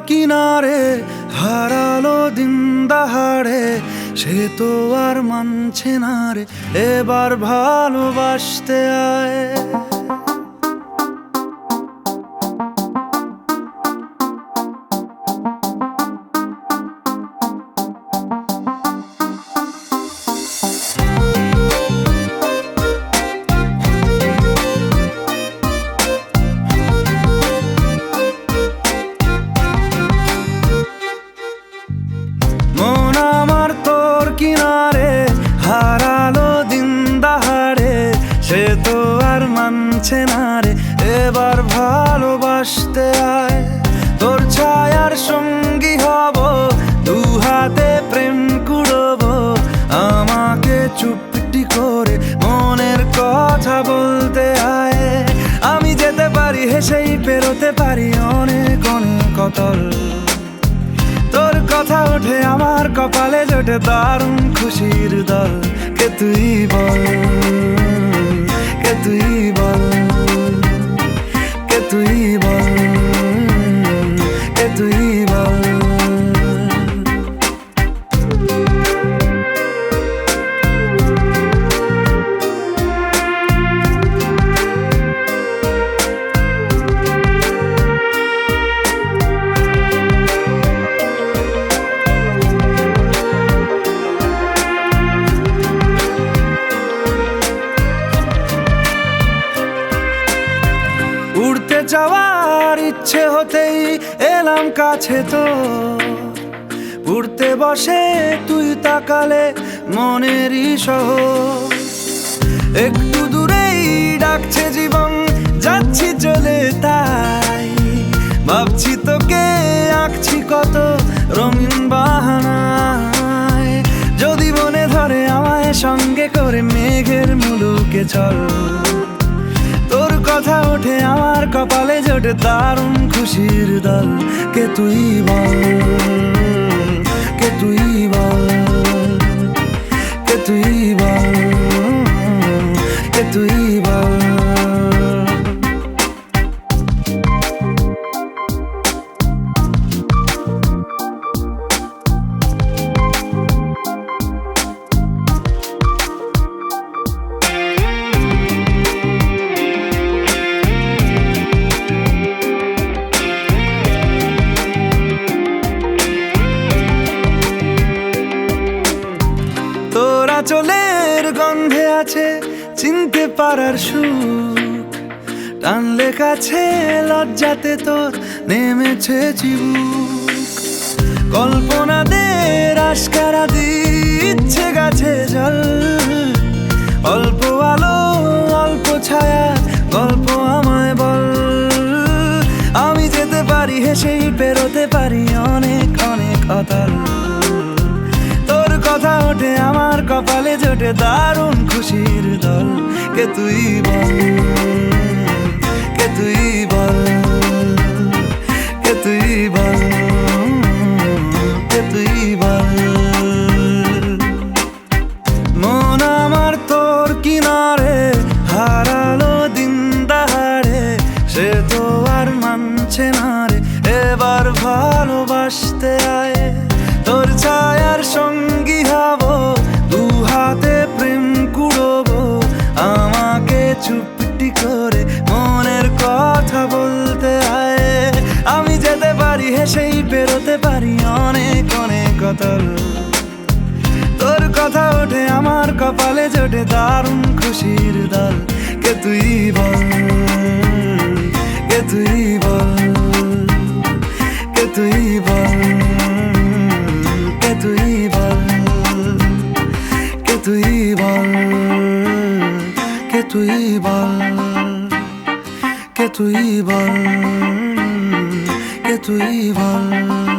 কিনারে হারালো দিন দাহাড়ে, সে তো আর মানছে না রে এবার ভালোবাসতে আয়। মন আমার তোর কিনারে হারালো দিন দাহাড়ে, সে তো আর মানছে না রে এবার ভালোবাসতে আয়। তোর ছায়ার সঙ্গী হব, দু হাতে প্রেম কুড়বো, আমাকে চুপটি করে মনের কথা বলতে আয়। আমি যেতে পারি হেসেই পেরোতে পারি অনেক অনেক অতল, তোর কথা ওঠে আমার কপালে জোটে দারুণ খুশির দল। কে তুই বল, কে তুই বল, কে তুই বল, কে তুই বল। উড়তে যাওয়ার ইচ্ছে হতেই এলাম কাছে তো, উড়তে বসে তুই তাকালে মনেরই শহর। একটু দূরেই ডাকছে জীবন, যাচ্ছি চলে তাই ভাবছি তোকে আঁকছি কত রঙিন বাহানায়। যদি মনে ধরে আমায় সঙ্গে করে মেঘের মুলুকে চল, তোর কথা ওঠে আমার কপালে জোটে দারুণ খুশির দল। কে তুই বল, কে তুই বল, কে তুই বল, কে তুই বল। তোরা চলের গন্ধে আছে চিনতে পারার সুখ, টানলে কাছে লজ্জাতে তোর নেমেছে চিবুক। কল্পনাদের আশকারা দিচ্ছে গাছে জল, অল্প আলো অল্প ছায়া গল্প আমায় বল। আমি যেতে পারি হেসেই পেরোতে পারি অনেক অনেক অতল, তোর কথা ওঠে আমার কপালে জোটে দারুণ খুশির দল। কে তুই বল, কে তুই বল, কে তুই বল, কে তুই বল। মন আমার তোর কিনারে হারালো দিন দাহাড়ে, সে তো আর মানছে না রে এবার ভালোবাসতে আয়। তোর ছায়ার সঙ্গী হব, দু হাতে প্রেম কুড়বো, আমাকে চুপটি করে মনের কথা বলতে আয়। আমি যেতে পারি হেসেই পেরোতে পারি অনেক অনেক অতল, তোর কথা ওঠে আমার কপালে জোটে দারুণ খুশির দল। কে তুই বল, কে তুই বল, কে তুই বল, কে তুই বল, কে তুই বল, কে তুই বল, কে তুই বল, কে তুই বল।